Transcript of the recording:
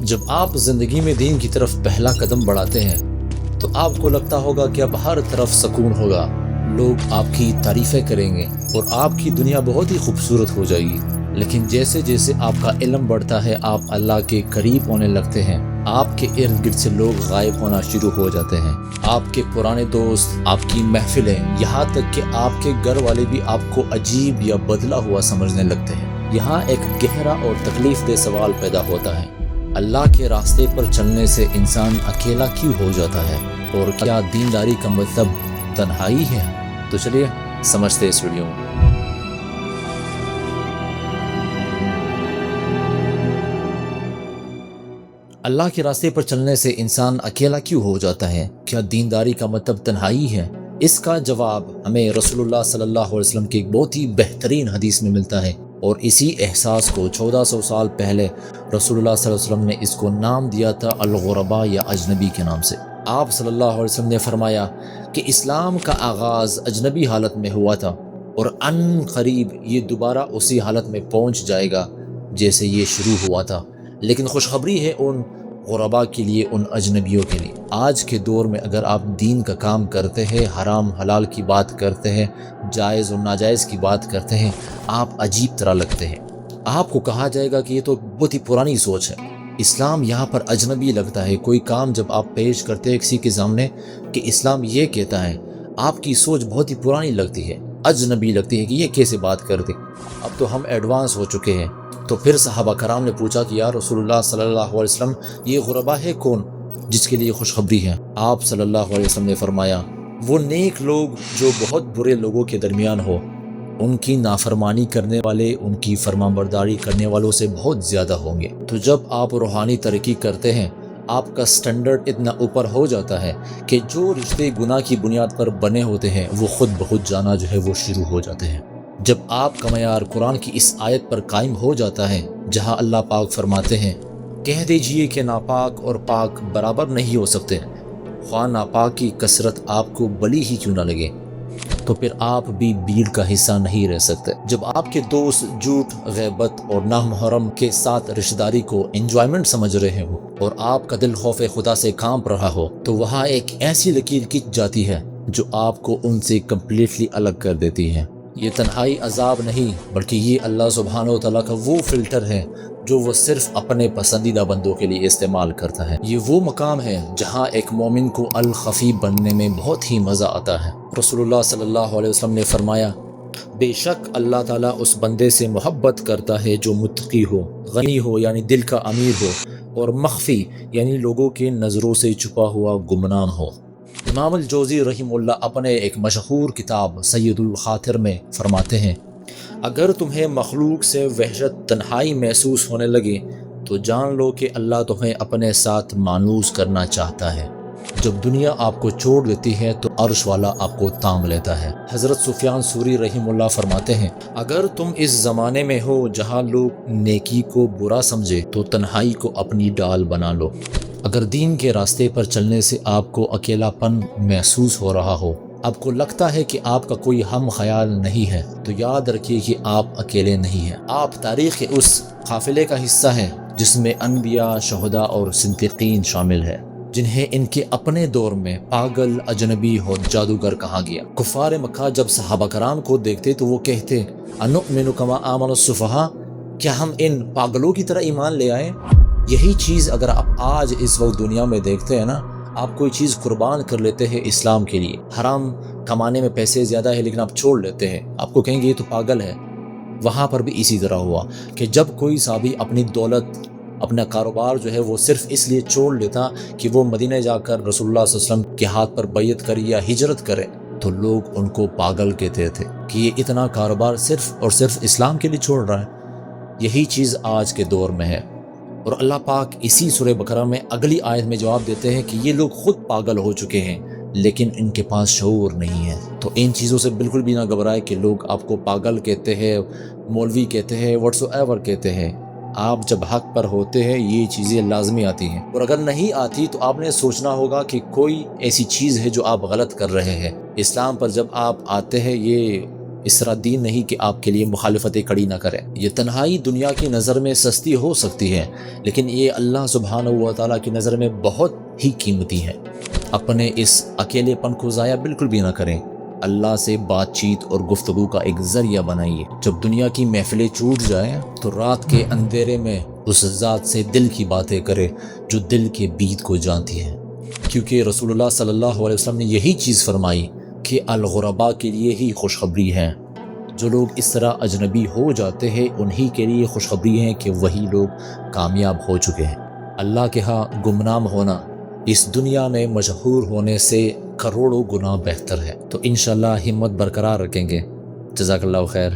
جب آپ زندگی میں دین کی طرف پہلا قدم بڑھاتے ہیں تو آپ کو لگتا ہوگا کہ اب ہر طرف سکون ہوگا، لوگ آپ کی تعریفیں کریں گے اور آپ کی دنیا بہت ہی خوبصورت ہو جائے گی۔ لیکن جیسے جیسے آپ کا علم بڑھتا ہے، آپ اللہ کے قریب ہونے لگتے ہیں، آپ کے ارد گرد سے لوگ غائب ہونا شروع ہو جاتے ہیں۔ آپ کے پرانے دوست، آپ کی محفلیں، یہاں تک کہ آپ کے گھر والے بھی آپ کو عجیب یا بدلا ہوا سمجھنے لگتے ہیں۔ یہاں ایک گہرا اور تکلیف دہ سوال پیدا ہوتا ہے، اللہ کے راستے پر چلنے سے انسان اکیلا کیوں ہو جاتا ہے؟ اور کیا دینداری کا مطلب تنہائی ہے؟ تو چلیے سمجھتے اس ویڈیو میں۔ اللہ کے راستے پر چلنے سے انسان اکیلا کیوں ہو جاتا ہے؟ کیا دینداری کا مطلب تنہائی ہے؟ اس کا جواب ہمیں رسول اللہ صلی اللہ علیہ وسلم کی ایک بہت ہی بہترین حدیث میں ملتا ہے، اور اسی احساس کو 1400 سال پہلے رسول اللہ صلی اللہ علیہ وسلم نے اس کو نام دیا تھا الغرباء یا اجنبی کے نام سے۔ آپ صلی اللہ علیہ وسلم نے فرمایا کہ اسلام کا آغاز اجنبی حالت میں ہوا تھا، اور ان قریب یہ دوبارہ اسی حالت میں پہنچ جائے گا جیسے یہ شروع ہوا تھا۔ لیکن خوشخبری ہے ان غرباء کے لیے، ان اجنبیوں کے لیے۔ آج کے دور میں اگر آپ دین کا کام کرتے ہیں، حرام حلال کی بات کرتے ہیں، جائز اور ناجائز کی بات کرتے ہیں، آپ عجیب طرح لگتے ہیں۔ آپ کو کہا جائے گا کہ یہ تو بہت ہی پرانی سوچ ہے، اسلام یہاں پر اجنبی لگتا ہے۔ کوئی کام جب آپ پیش کرتے ہیں کسی کے سامنے کہ اسلام یہ کہتا ہے، آپ کی سوچ بہت ہی پرانی لگتی ہے، اجنبی لگتی ہے کہ یہ کیسے بات کرتے۔ اب تو ہم ایڈوانس ہو چکے ہیں۔ تو پھر صحابہ کرام نے پوچھا کہ یا رسول اللہ صلی اللہ علیہ وسلم، یہ غربا ہے کون جس کے لیے خوشخبری ہے؟ آپ صلی اللہ علیہ وسلم نے فرمایا، وہ نیک لوگ جو بہت برے لوگوں کے درمیان ہو، ان کی نافرمانی کرنے والے ان کی فرمانبرداری کرنے والوں سے بہت زیادہ ہوں گے۔ تو جب آپ روحانی ترقی کرتے ہیں، آپ کا سٹینڈرڈ اتنا اوپر ہو جاتا ہے کہ جو رشتے گناہ کی بنیاد پر بنے ہوتے ہیں وہ خود بخود جانا جو ہے وہ شروع ہو جاتے ہیں۔ جب آپ کا معیار قرآن کی اس آیت پر قائم ہو جاتا ہے جہاں اللہ پاک فرماتے ہیں، کہہ دیجئے کہ ناپاک اور پاک برابر نہیں ہو سکتے، خواہ ناپاک کی کثرت آپ کو بلی ہی کیوں نہ لگے، تو پھر آپ بھی بھیڑ کا حصہ نہیں رہ سکتے۔ جب آپ کے دوست جھوٹ، غیبت اور نامحرم کے ساتھ رشتہ داری کو انجوائمنٹ سمجھ رہے ہو اور آپ کا دل خوف خدا سے کانپ رہا ہو، تو وہاں ایک ایسی لکیر کھنچ جاتی ہے جو آپ کو ان سے کمپلیٹلی الگ کر دیتی ہے۔ یہ تنہائی عذاب نہیں، بلکہ یہ اللہ سبحانہ و تعالیٰ کا وہ فلٹر ہے جو وہ صرف اپنے پسندیدہ بندوں کے لیے استعمال کرتا ہے۔ یہ وہ مقام ہے جہاں ایک مومن کو الخفی بننے میں بہت ہی مزہ آتا ہے۔ رسول اللہ صلی اللہ علیہ وسلم نے فرمایا، بے شک اللہ تعالیٰ اس بندے سے محبت کرتا ہے جو متقی ہو، غنی ہو یعنی دل کا امیر ہو، اور مخفی یعنی لوگوں کے نظروں سے چھپا ہوا گمنام ہو۔ امام الجوزی رحمہ اللہ اپنے ایک مشہور کتاب سید الخاطر میں فرماتے ہیں، اگر تمہیں مخلوق سے وحشت تنہائی محسوس ہونے لگے تو جان لو کہ اللہ تمہیں اپنے ساتھ مانوس کرنا چاہتا ہے۔ جب دنیا آپ کو چھوڑ دیتی ہے تو عرش والا آپ کو تام لیتا ہے۔ حضرت سفیان ثوری رحمہ اللہ فرماتے ہیں، اگر تم اس زمانے میں ہو جہاں لوگ نیکی کو برا سمجھے تو تنہائی کو اپنی ڈال بنا لو۔ اگر دین کے راستے پر چلنے سے آپ کو اکیلا پن محسوس ہو رہا ہو، آپ کو لگتا ہے کہ آپ کا کوئی ہم خیال نہیں ہے، تو یاد رکھیے کہ آپ اکیلے نہیں ہیں۔ آپ تاریخ کے اس قافلے کا حصہ ہیں جس میں انبیاء، شہداء اور صدیقین شامل ہیں، جنہیں ان کے اپنے دور میں پاگل، اجنبی اور جادوگر کہا گیا۔ کفار مکہ جب صحابہ کرام کو دیکھتے تو وہ کہتے، انؤمن کما آمن السفہاء، کیا ہم ان پاگلوں کی طرح ایمان لے آئیں؟ یہی چیز اگر آپ آج اس وقت دنیا میں دیکھتے ہیں نا، آپ کوئی چیز قربان کر لیتے ہیں اسلام کے لیے، حرام کمانے میں پیسے زیادہ ہے لیکن آپ چھوڑ لیتے ہیں، آپ کو کہیں گے یہ تو پاگل ہے۔ وہاں پر بھی اسی طرح ہوا کہ جب کوئی صحابی اپنی دولت، اپنا کاروبار جو ہے وہ صرف اس لیے چھوڑ لیتا کہ وہ مدینہ جا کر رسول اللہ صلی اللہ علیہ وسلم کے ہاتھ پر بیعت کرے یا ہجرت کرے، تو لوگ ان کو پاگل کہتے تھے کہ یہ اتنا کاروبار صرف اور صرف اسلام کے لیے چھوڑ رہا ہے۔ یہی چیز آج کے دور میں ہے، اور اللہ پاک اسی سورہ بقرہ میں اگلی آیت میں جواب دیتے ہیں کہ یہ لوگ خود پاگل ہو چکے ہیں لیکن ان کے پاس شعور نہیں ہے۔ تو ان چیزوں سے بالکل بھی نہ گھبرائے کہ لوگ آپ کو پاگل کہتے ہیں، مولوی کہتے ہیں، واٹس ایور کہتے ہیں۔ آپ جب حق پر ہوتے ہیں یہ چیزیں لازمی آتی ہیں، اور اگر نہیں آتی تو آپ نے سوچنا ہوگا کہ کوئی ایسی چیز ہے جو آپ غلط کر رہے ہیں۔ اسلام پر جب آپ آتے ہیں، یہ اس طرح دین نہیں کہ آپ کے لیے مخالفتیں کھڑی نہ کرے۔ یہ تنہائی دنیا کی نظر میں سستی ہو سکتی ہے، لیکن یہ اللہ سبحانہ و تعالیٰ کی نظر میں بہت ہی قیمتی ہے۔ اپنے اس اکیلے پن کو ضائع بالکل بھی نہ کریں۔ اللہ سے بات چیت اور گفتگو کا ایک ذریعہ بنائیے۔ جب دنیا کی محفلیں چھوٹ جائیں تو رات کے اندھیرے میں اس ذات سے دل کی باتیں کرے جو دل کے بیت کو جانتی ہے، کیونکہ رسول اللہ صلی اللہ علیہ وسلم نے یہی چیز فرمائی کہ الغرباء کے لیے ہی خوشخبری ہے۔ جو لوگ اس طرح اجنبی ہو جاتے ہیں انہی کے لیے خوشخبری ہے کہ وہی لوگ کامیاب ہو چکے ہیں۔ اللہ کے ہاں گمنام ہونا اس دنیا میں مشہور ہونے سے کروڑوں گنا بہتر ہے۔ تو انشاءاللہ ہمت برقرار رکھیں گے۔ جزاک اللہ خیر۔